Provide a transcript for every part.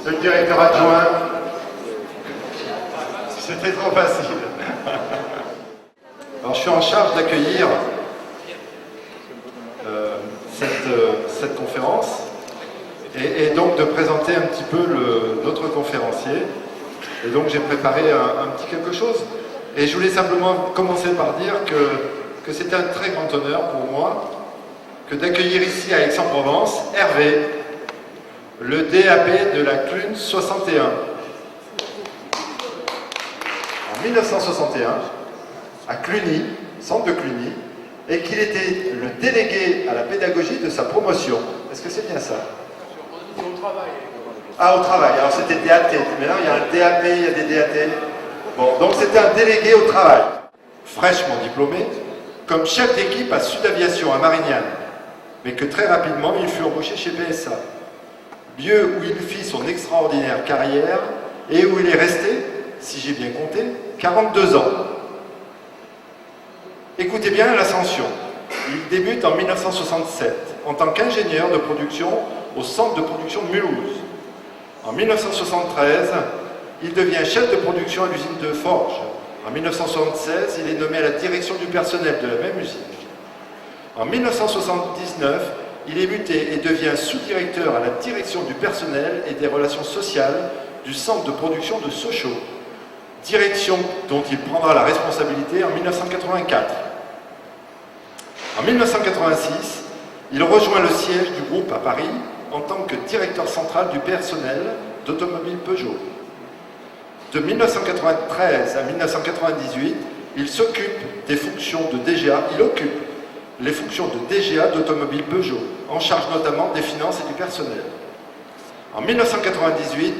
le directeur adjoint. C'était trop facile. Alors, je suis en charge d'accueillir cette conférence et donc de présenter un petit peu notre conférencier. Et donc, j'ai préparé un petit quelque chose. Et je voulais simplement commencer par dire que c'était un très grand honneur pour moi que d'accueillir ici à Aix-en-Provence Hervé, le DAP de la CLUN 61. En 1961, à Cluny, centre de Cluny, et qu'il était le délégué à la pédagogie de sa promotion. Est-ce que c'est bien ça? Au travail. Ah, au travail. Alors c'était DAT, mais là il y a un DAP, il y a des DAT. Bon, donc c'était un délégué au travail. Fraîchement diplômé, comme chef d'équipe à Sud Aviation à Marignane, mais que très rapidement il fut embauché chez PSA. Lieu où il fit son extraordinaire carrière et où il est resté, si j'ai bien compté, 42 ans. Écoutez bien l'ascension. Il débute en 1967 en tant qu'ingénieur de production au centre de production de Mulhouse. En 1973, il devient chef de production à l'usine de Forges. En 1976, il est nommé à la direction du personnel de la même usine. En 1979, il est muté et devient sous-directeur à la direction du personnel et des relations sociales du centre de production de Sochaux, direction dont il prendra la responsabilité en 1984. En 1986, il rejoint le siège du groupe à Paris en tant que directeur central du personnel d'Automobile Peugeot. De 1993 à 1998, il s'occupe des fonctions de DGA, il occupe les fonctions de DGA d'Automobile Peugeot, en charge notamment des finances et du personnel. En 1998,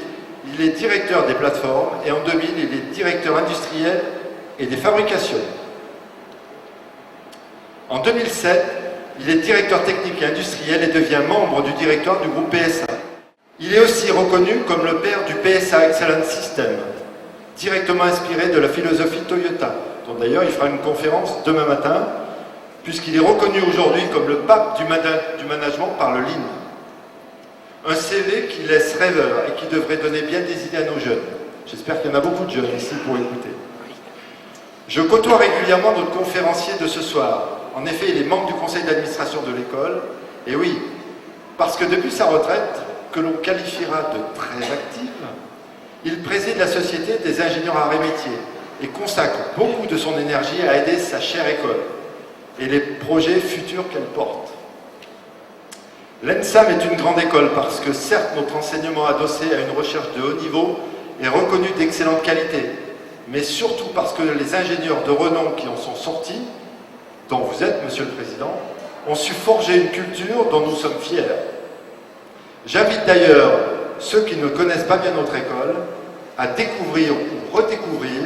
il est directeur des plateformes et en 2000, il est directeur industriel et des fabrications. En 2007, il est directeur technique et industriel et devient membre du directoire du groupe PSA. Il est aussi reconnu comme le père du PSA Excellence System, directement inspiré de la philosophie Toyota, dont d'ailleurs il fera une conférence demain matin, puisqu'il est reconnu aujourd'hui comme le pape du management par le Lean. Un CV qui laisse rêveur et qui devrait donner bien des idées à nos jeunes. J'espère qu'il y en a beaucoup de jeunes ici pour écouter. Je côtoie régulièrement notre conférencier de ce soir. En effet, il est membre du conseil d'administration de l'école. Et oui, parce que depuis sa retraite, que l'on qualifiera de très active, il préside la Société des ingénieurs arts et métiers et consacre beaucoup de son énergie à aider sa chère école et les projets futurs qu'elle porte. L'ENSAM est une grande école parce que certes notre enseignement adossé à une recherche de haut niveau est reconnu d'excellente qualité, mais surtout parce que les ingénieurs de renom qui en sont sortis, dont vous êtes, Monsieur le Président, ont su forger une culture dont nous sommes fiers. J'invite d'ailleurs ceux qui ne connaissent pas bien notre école à découvrir ou redécouvrir.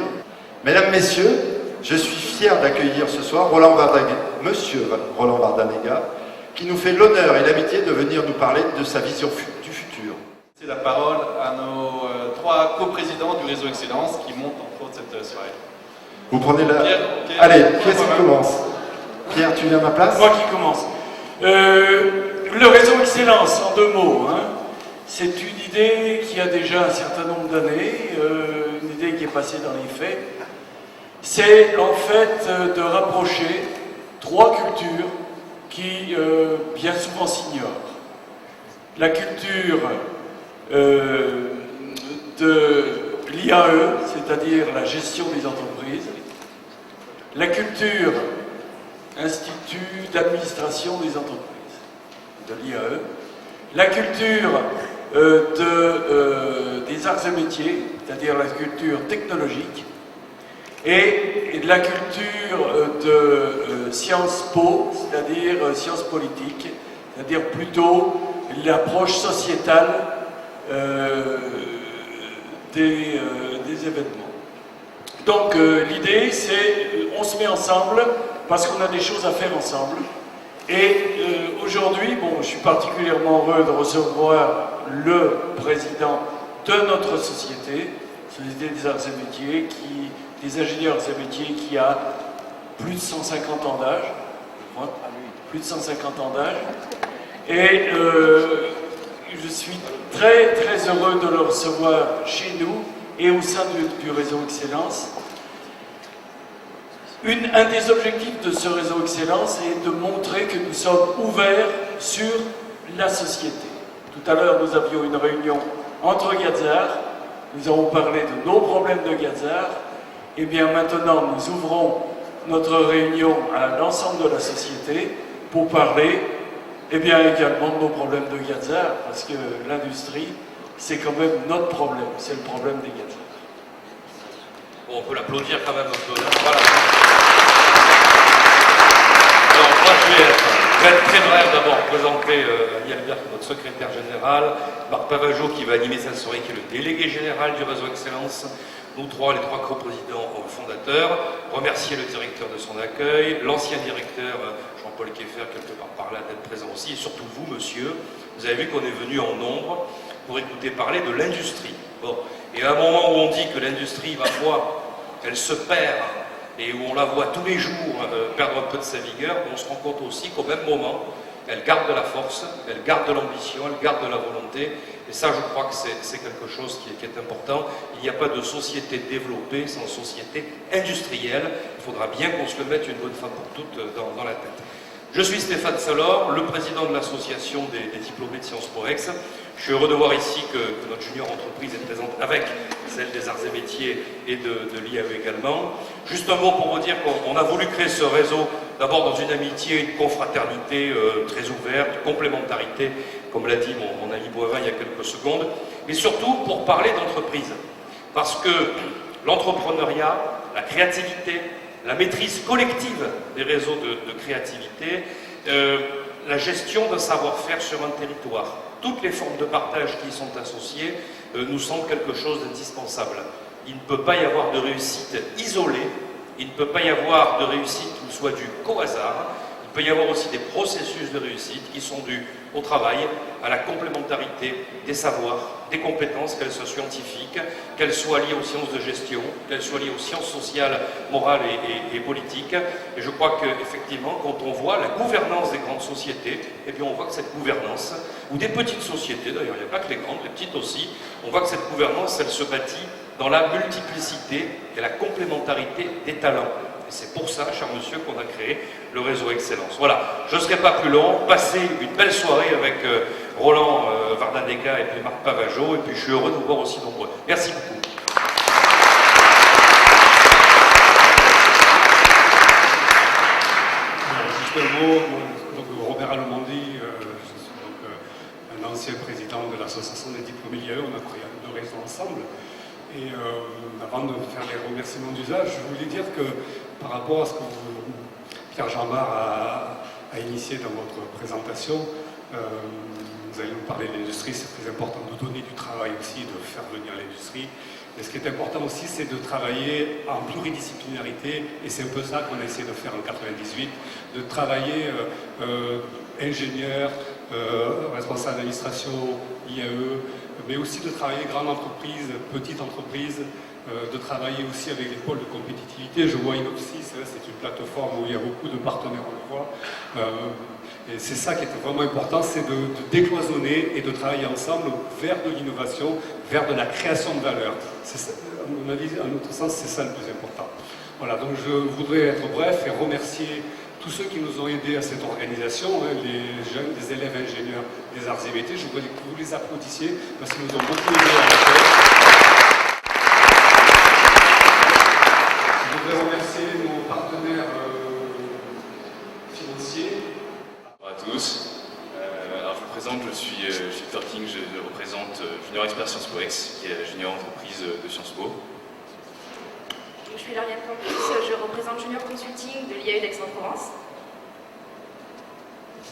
Mesdames, Messieurs, je suis fier d'accueillir ce soir Monsieur Roland Vardanega, qui nous fait l'honneur et l'amitié de venir nous parler de sa vision du futur. C'est la parole à nos trois coprésidents du réseau Excellence qui montent entre autres cette soirée. Vous prenez la... Pierre, Allez, qui est-ce qui commence? Pierre, tu viens à ma place? Moi qui commence. Le réseau Excellence, en deux mots, hein, c'est une idée qui a déjà un certain nombre d'années, une idée qui est passée dans les faits. C'est en fait de rapprocher trois cultures qui bien souvent s'ignorent. La culture de l'IAE, c'est-à-dire la gestion des entreprises, la culture Institut d'administration des entreprises, de l'IAE, la culture des arts et métiers, c'est-à-dire la culture technologique, et la culture de Sciences Po, c'est-à-dire sciences politiques, c'est-à-dire plutôt l'approche sociétale des événements. Donc l'idée c'est, on se met ensemble parce qu'on a des choses à faire ensemble. Et aujourd'hui, bon, je suis particulièrement heureux de recevoir le président de notre société, Société des Arts et Métiers, des ingénieurs et métiers qui a plus de 150 ans d'âge, je crois, plus de 150 ans d'âge. Et je suis très très heureux de le recevoir chez nous et au sein du réseau Excellence. Un des objectifs de ce réseau Excellence est de montrer que nous sommes ouverts sur la société. Tout à l'heure, nous avions une réunion entre Gazar, nous avons parlé de nos problèmes de Gazar, et bien maintenant nous ouvrons notre réunion à l'ensemble de la société pour parler et bien également de nos problèmes de Gazar, parce que l'industrie, c'est quand même notre problème, c'est le problème des Gazar. Bon, on peut l'applaudir quand même un peu. Voilà. Alors, moi, je vais être très bref. D'abord, présenter Ali Albert, notre secrétaire général, Marc Pavageau, qui va animer cette soirée, qui est le délégué général du réseau Excellence, nous trois, les trois coprésidents fondateurs, remercier le directeur de son accueil, l'ancien directeur Jean-Paul Kieffer, quelque part par là, d'être présent aussi, et surtout vous, monsieur. Vous avez vu qu'on est venu en nombre pour écouter parler de l'industrie. Bon. Et à un moment où on dit que l'industrie, ma foi, elle se perd, et où on la voit tous les jours perdre un peu de sa vigueur, on se rend compte aussi qu'au même moment, elle garde de la force, elle garde de l'ambition, elle garde de la volonté, et ça je crois que c'est quelque chose qui est important. Il n'y a pas de société développée sans société industrielle, il faudra bien qu'on se le mette une bonne fois pour toutes dans la tête. Je suis Stéphane Salor, le président de l'association des diplômés de Sciences Po Ex. Je suis heureux de voir ici que notre junior entreprise est présente avec celle des arts et métiers et de l'IAE également. Juste un mot pour vous dire qu'on a voulu créer ce réseau d'abord dans une amitié, une confraternité très ouverte, une complémentarité, comme l'a dit mon ami Boivin il y a quelques secondes, mais surtout pour parler d'entreprise. Parce que l'entrepreneuriat, la créativité, la maîtrise collective des réseaux de créativité, la gestion d'un savoir-faire sur un territoire, toutes les formes de partage qui y sont associées nous semblent quelque chose d'indispensable. Il ne peut pas y avoir de réussite isolée, il ne peut pas y avoir de réussite qui soit due qu'au hasard, il peut y avoir aussi des processus de réussite qui sont dus au travail, à la complémentarité des savoirs, des compétences, qu'elles soient scientifiques, qu'elles soient liées aux sciences de gestion, qu'elles soient liées aux sciences sociales, morales et politiques. Et je crois qu'effectivement, quand on voit la gouvernance des grandes sociétés, eh bien on voit que cette gouvernance, ou des petites sociétés d'ailleurs, il n'y a pas que les grandes, les petites aussi, on voit que cette gouvernance, elle se bâtit dans la multiplicité et la complémentarité des talents. Et c'est pour ça, cher monsieur, qu'on a créé le réseau Excellence. Voilà, je ne serai pas plus long. Passez une belle soirée avec Roland Vardadeka et puis Marc Pavageau. Et puis je suis heureux de vous voir aussi nombreux. Merci beaucoup. Juste un mot, donc Robert Almondi, je suis donc un ancien président de l'association des diplômés IAE, on a créé le réseau ensemble. Et avant de faire les remerciements d'usage, je voulais dire que par rapport à ce que Pierre Jambard a initié dans votre présentation, vous allez nous parler de l'industrie, c'est très important de donner du travail aussi, de faire venir l'industrie. Mais ce qui est important aussi, c'est de travailler en pluridisciplinarité, et c'est un peu ça qu'on a essayé de faire en 98, de travailler ingénieur, responsable d'administration, IAE, mais aussi de travailler grande entreprise, petite entreprise, de travailler aussi avec les pôles de compétitivité. Je vois Inopsis, c'est une plateforme où il y a beaucoup de partenaires, on le voit. Et c'est ça qui est vraiment important, c'est de décloisonner et de travailler ensemble vers de l'innovation, vers de la création de valeur. À mon avis, à notre sens, c'est ça le plus important. Voilà, donc je voudrais être bref et remercier tous ceux qui nous ont aidés à cette organisation, les jeunes, les élèves ingénieurs des arts et métiers. Je voudrais que vous les applaudissiez parce qu'ils nous ont beaucoup aidés à le faire. Je voudrais remercier nos partenaires financiers. Bonjour à tous. Alors je me présente, je suis Victor King, je représente Junior Expert Sciences Po Ex, qui est la junior entreprise de Sciences Po. Je suis Lauriane Campus, je représente Junior Consulting de l'IAE d'Aix-en-Provence.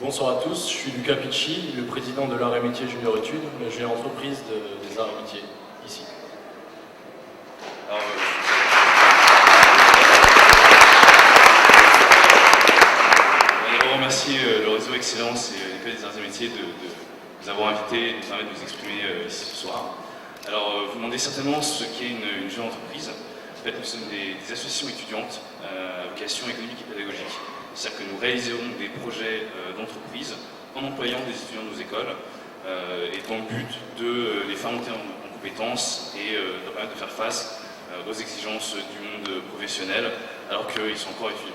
Bonsoir à tous, je suis Lucas Picci, le président de l'art et métier Junior Études, la junior entreprise des arts et métiers ici. Alors, je voudrais remercier le réseau Excellence et l'école des arts et métiers de nous avoir invités et de nous permettre de nous exprimer ici ce soir. Alors, vous demandez certainement ce qu'est une jeune entreprise. En fait, nous sommes des associations étudiantes à vocation économique et pédagogique. C'est-à-dire que nous réaliserons des projets d'entreprise en employant des étudiants de nos écoles et dans le but de les faire monter en compétences et de permettre de faire face aux exigences du monde professionnel alors qu'ils sont encore étudiants.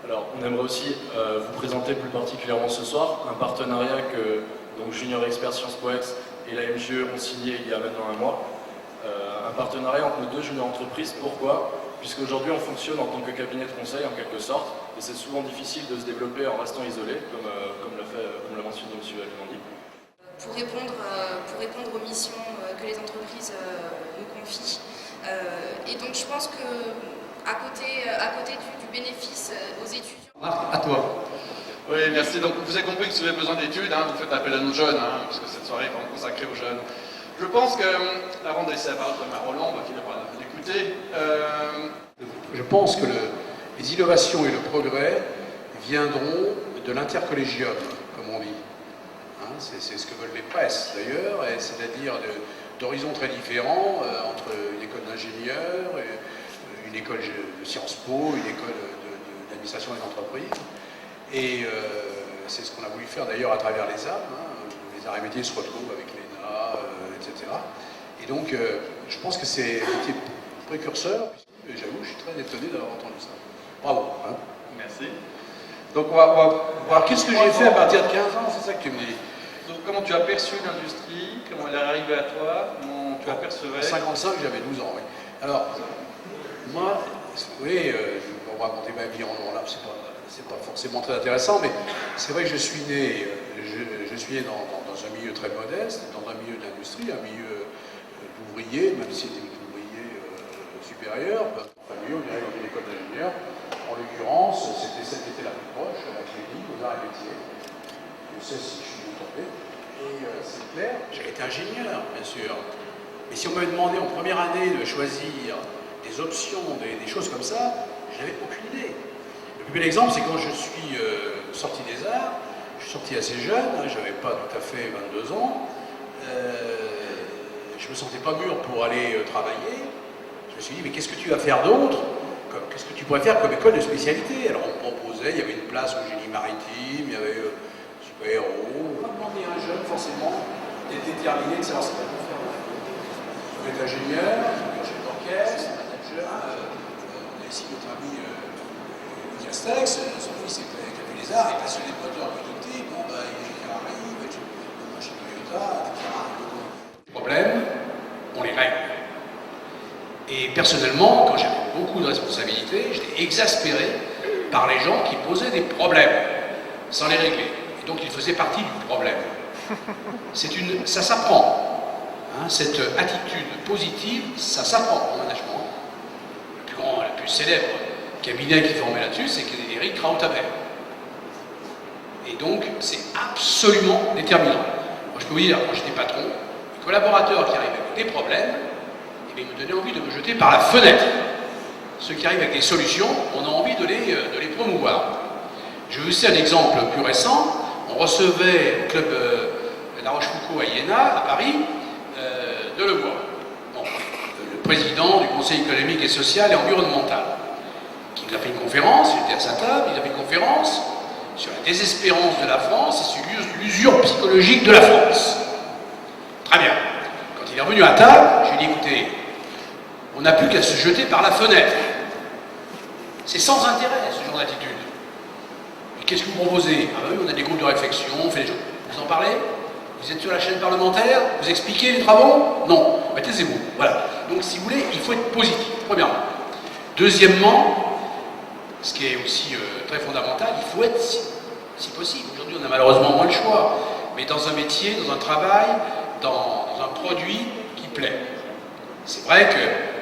Alors, on aimerait aussi vous présenter plus particulièrement ce soir un partenariat que donc, Junior Expert Sciences Po Ex et la MJE ont signé il y a maintenant un mois. Un partenariat entre nos deux juniors entreprises. Pourquoi? Puisqu'aujourd'hui on fonctionne en tant que cabinet de conseil en quelque sorte, et c'est souvent difficile de se développer en restant isolé, comme l'a mentionné M. Alimondi. Pour répondre aux missions que les entreprises nous confient. Et donc je pense que à côté du bénéfice aux étudiants. Marc, à toi. Oui, merci. Donc vous avez compris que si vous avez besoin d'études, vous faites appel à nos jeunes, puisque cette soirée est vraiment consacrée aux jeunes. Je pense que, avant de laisser la parole à Roland, qui va l'écouter, je pense que les innovations et le progrès viendront de l'intercollégium, comme on dit. C'est ce que veulent les presses d'ailleurs, c'est-à-dire d'horizons très différents entre une école d'ingénieurs, une école de Sciences Po, une école d'administration des entreprises. Et c'est ce qu'on a voulu faire d'ailleurs à travers les arts. Les arts et métiers se retrouvent avec l'ENA, etc. Et donc, je pense que c'est un métier précurseur. J'avoue, je suis très étonné d'avoir entendu ça. Bravo. Merci. Donc, on va voir qu'est-ce que j'ai fait à partir de 15 ans, c'est ça que tu me dis. Donc, comment tu as perçu l'industrie? Comment elle est arrivée à toi? Comment tu apercevais? À 55, j'avais 12 ans, oui. Alors, moi, vous voyez, on va raconter ma vie en long là, c'est pas forcément très intéressant, mais c'est vrai que je suis né dans un milieu très modeste, dans un milieu d'industrie, un milieu d'ouvriers, même si c'était d'ouvriers supérieurs, enfin mieux, on dirait dans une école d'ingénieurs. En l'occurrence, c'était celle qui était la plus proche, la clinique, aux arts et métiers. Je sais si je suis tombé. Et c'est clair, j'ai été ingénieur, bien sûr. Mais si on m'avait demandé en première année de choisir des options, des choses comme ça, je n'avais aucune idée. Le plus bel exemple, c'est quand je suis sorti des arts, je suis sorti assez jeune, j'avais pas tout à fait 22 ans, je me sentais pas mûr pour aller travailler. Je me suis dit, mais qu'est-ce que tu vas faire d'autre? Qu'est-ce que tu pourrais faire comme école de spécialité? Alors on me proposait, il y avait une place au génie maritime, il y avait super-héros. On m'a demandé à un jeune, forcément, d'être déterminé, de savoir ce qu'il allait faire. Je voulais être ingénieur, chef d'orchestre, manager. On a ici notre ami Castex, son fils qui a fait les arts, il est passionné de moteur productif. Bon, il est chez Ferrari, il va chez Toyota, etc. Les problèmes, on les règle. Et personnellement, quand j'avais beaucoup de responsabilités, j'étais exaspéré par les gens qui posaient des problèmes sans les régler. Et donc ils faisaient partie du problème. Ça s'apprend. Cette attitude positive, ça s'apprend en management. Le plus célèbre cabinet qui formait là-dessus, c'est Eric Krauthaber. Et donc, c'est absolument déterminant. Moi, je peux vous dire, quand j'étais patron, les collaborateurs qui arrivaient avec des problèmes, il me donnait envie de me jeter par la fenêtre. Ceux qui arrivent avec des solutions, on a envie de les promouvoir. Je vais vous citer un exemple plus récent. On recevait au club La Rochefoucauld à Iéna, à Paris, Delevoye, le président du Conseil économique et social et environnemental, qui nous a fait une conférence. J'étais à sa table, il a fait une conférence sur la désespérance de la France et sur l'usure psychologique de la France. Très bien. Quand il est revenu à table, je lui ai dit, écoutez, on n'a plus qu'à se jeter par la fenêtre. C'est sans intérêt, ce genre d'attitude. Et qu'est-ce que vous proposez? Ah ben oui, on a des groupes de réflexion, on fait des choses. Vous en parlez? Vous êtes sur la chaîne parlementaire? Vous expliquez les travaux? Non. Ben, taisez-vous. Voilà. Donc, si vous voulez, il faut être positif, premièrement. Deuxièmement, ce qui est aussi très fondamental, il faut être, si possible. Aujourd'hui, on a malheureusement moins le choix. Mais dans un métier, dans un travail, dans un produit qui plaît. C'est vrai que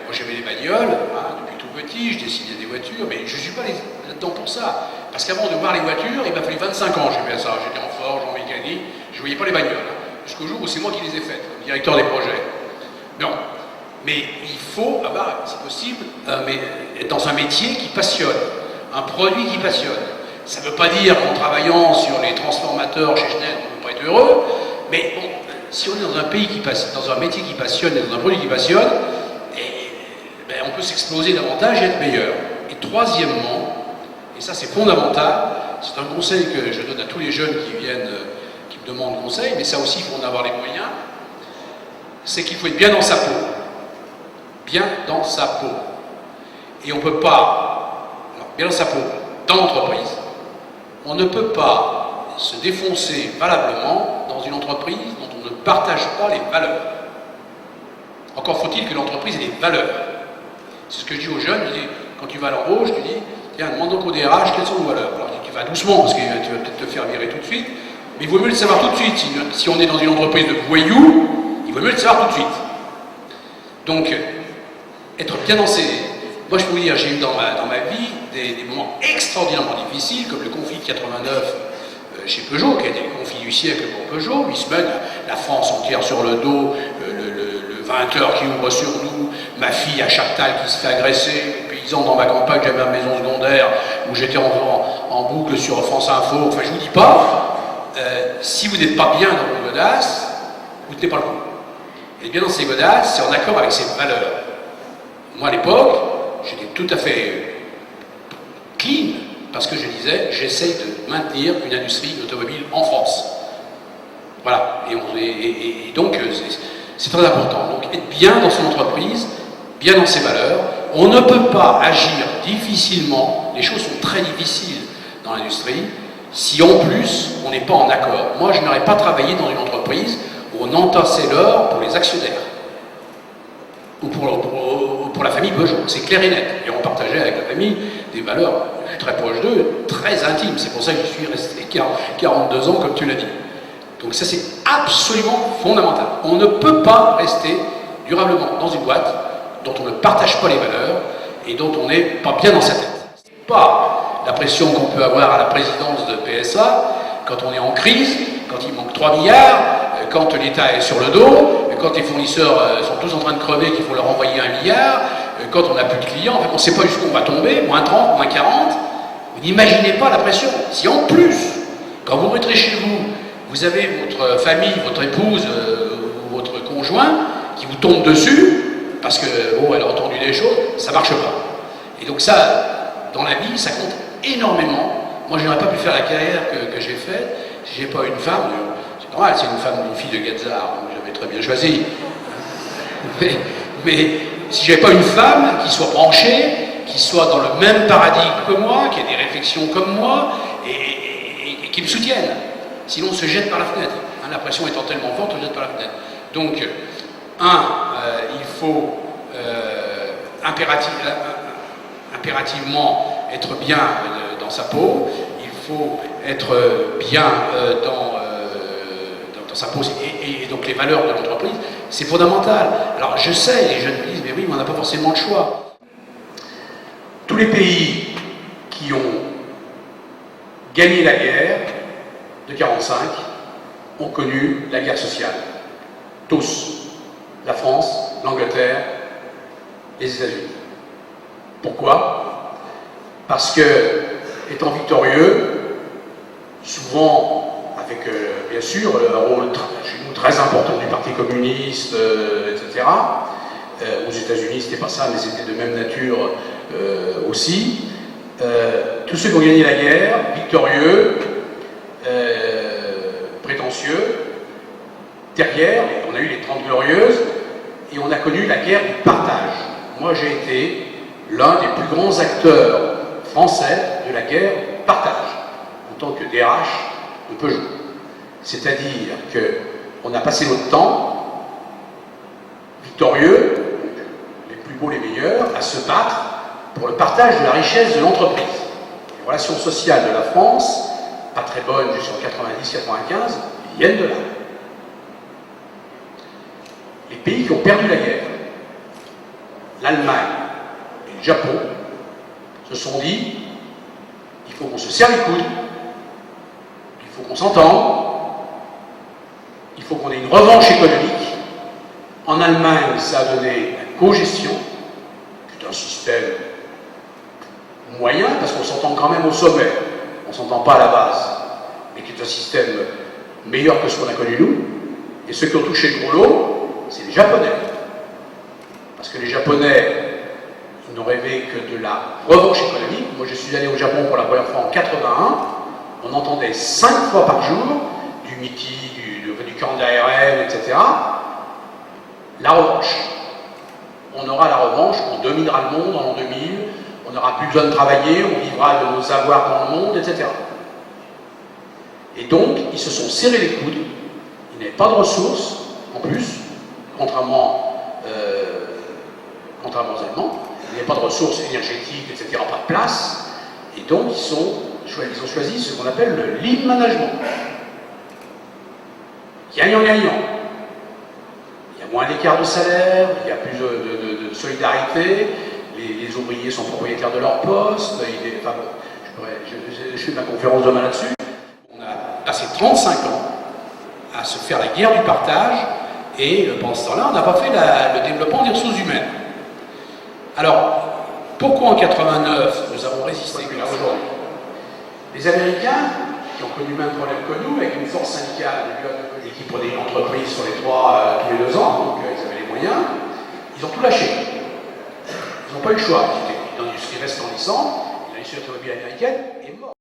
moi j'aimais les bagnoles, depuis tout petit, je dessinais des voitures, mais je ne suis pas là-dedans pour ça. Parce qu'avant de voir les voitures, il m'a fallu 25 ans, j'ai fait ça. J'étais en forge, en mécanique, je ne voyais pas les bagnoles. Jusqu'au jour où c'est moi qui les ai faites, comme directeur des projets. Non. Mais il faut avoir, si possible, être dans un métier qui passionne, un produit qui passionne. Ça ne veut pas dire qu'en travaillant sur les transformateurs chez Schneider, on ne peut pas être heureux, mais bon, si on est dans un pays qui passionne, dans un métier qui passionne et dans un produit qui passionne, on peut s'exploser davantage et être meilleur. Et troisièmement, et ça c'est fondamental, c'est un conseil que je donne à tous les jeunes qui viennent, qui me demandent conseil, mais ça aussi, il faut en avoir les moyens, c'est qu'il faut être bien dans sa peau. Bien dans sa peau. Et on ne peut pas, alors, bien dans sa peau, dans l'entreprise, on ne peut pas se défoncer valablement dans une entreprise dont on ne partage pas les valeurs. Encore faut-il que l'entreprise ait des valeurs. C'est ce que je dis aux jeunes, je dis, quand tu vas à l'embauche, tu dis, tiens, demande donc au DRH quelles sont nos valeurs. Alors tu vas doucement, parce que tu vas peut-être te faire virer tout de suite, mais il vaut mieux le savoir tout de suite. Si on est dans une entreprise de voyous, il vaut mieux le savoir tout de suite. Donc, être bien dans ses... Moi, je peux vous dire, j'ai eu dans ma vie des moments extraordinairement difficiles, comme le conflit de 89 chez Peugeot, qui a été le conflit du siècle pour Peugeot. 8 semaines, la France entière sur le dos, le 20h qui ouvre sur nous, ma fille à Chaptal qui se fait agresser, les paysans dans ma campagne, j'avais ma maison secondaire, où j'étais en boucle sur France Info. Enfin, je vous dis pas, si vous n'êtes pas bien dans vos godasses, vous ne tenez pas le coup. Et bien dans ces godasses, c'est en accord avec ses valeurs. Moi, à l'époque, j'étais tout à fait clean, parce que je disais, j'essaye de maintenir une industrie automobile en France. Voilà. Et donc, c'est très important. Donc, être bien dans son entreprise, bien dans ses valeurs. On ne peut pas agir difficilement, les choses sont très difficiles dans l'industrie, si en plus, on n'est pas en accord. Moi, je n'aurais pas travaillé dans une entreprise où on entassait l'or pour les actionnaires. Ou pour la famille Peugeot, c'est clair et net. Et on partageait avec la famille des valeurs, je suis très proche d'eux, très intimes. C'est pour ça que je suis resté 42 ans, comme tu l'as dit. Donc ça, c'est absolument fondamental. On ne peut pas rester durablement dans une boîte dont on ne partage pas les valeurs et dont on n'est pas bien dans sa tête. C'est pas la pression qu'on peut avoir à la présidence de PSA quand on est en crise, quand il manque 3 milliards, quand l'État est sur le dos, quand les fournisseurs sont tous en train de crever, qu'il faut leur envoyer 1 milliard, quand on n'a plus de clients, on ne sait pas jusqu'où on va tomber, moins 30, moins 40. Vous n'imaginez pas la pression. Si en plus, quand vous rentrez chez vous, vous avez votre famille, votre épouse ou votre conjoint qui vous tombe dessus, parce que, bon, elle a entendu des choses, ça ne marche pas. Et donc ça, dans la vie, ça compte énormément. Moi, je n'aurais pas pu faire la carrière que j'ai faite si je n'ai pas une femme. C'est normal, c'est une fille de Gazard, donc j'avais très bien choisi. Mais si je n'avais pas une femme qui soit branchée, qui soit dans le même paradigme que moi, qui ait des réflexions comme moi, et qui me soutienne. Sinon, on se jette par la fenêtre. Hein, la pression étant tellement forte, on se jette par la fenêtre. Donc, il faut impérativement être bien dans sa peau, il faut être bien dans sa peau, et donc les valeurs de l'entreprise, c'est fondamental. Alors je sais, les jeunes me disent, mais oui, mais on n'a pas forcément le choix. Tous les pays qui ont gagné la guerre de 1945 ont connu la guerre sociale. Tous. La France, l'Angleterre, les États-Unis. Pourquoi? Parce que, étant victorieux, souvent avec, bien sûr, un rôle chez nous très important du Parti communiste, etc. Aux États-Unis, c'était pas ça, mais c'était de même nature aussi. Tous ceux qui ont gagné la guerre, victorieux, prétentieux, derrière, on a eu les 30 Glorieuses, et on a connu la guerre du partage. Moi, j'ai été l'un des plus grands acteurs français de la guerre du partage, en tant que DRH de Peugeot. C'est-à-dire qu'on a passé notre temps, victorieux, les plus beaux, les meilleurs, à se battre pour le partage de la richesse de l'entreprise. Les relations sociales de la France, pas très bonnes jusqu'en 90-95, viennent de là. Les pays qui ont perdu la guerre, l'Allemagne et le Japon, se sont dit, il faut qu'on se serre les coudes, il faut qu'on s'entende, il faut qu'on ait une revanche économique. En Allemagne, ça a donné la cogestion, qui est un système moyen, parce qu'on s'entend quand même au sommet, on ne s'entend pas à la base, mais qui est un système meilleur que ce qu'on a connu nous. Et ceux qui ont touché le gros lot, c'est les Japonais. Parce que les Japonais, ils n'ont rêvé que de la revanche économique. Moi, je suis allé au Japon pour la première fois en 81. on entendait 5 fois par jour du MITI, du camp de l'ARN, etc. La revanche. On aura la revanche, on dominera le monde en l'an 2000, on n'aura plus besoin de travailler, on vivra de nos savoirs dans le monde, etc. Et donc, ils se sont serrés les coudes, ils n'avaient pas de ressources, en plus, contrairement aux Allemands, ils n'avaient pas de ressources énergétiques, etc., pas de place, et donc ils ont choisi ce qu'on appelle le lean management. Gagnant-gagnant. Il y a moins d'écart de salaire, il y a plus de solidarité, les ouvriers sont propriétaires de leur poste, enfin bon, je fais ma conférence demain là-dessus. On a passé 35 ans à se faire la guerre du partage, et pendant ce temps-là, on n'a pas fait le développement des ressources humaines. Alors, pourquoi en 89 nous avons résisté que là aujourd'hui? Les Américains, qui ont connu le même problème que nous, avec une force syndicale et qui prenaient une entreprise sur les 3 tous les 2 ans, donc ils avaient les moyens, ils ont tout lâché. Ils n'ont pas eu le choix. Ils étaient dans l'industrie resplendissante, l'industrie automobile américaine est morte.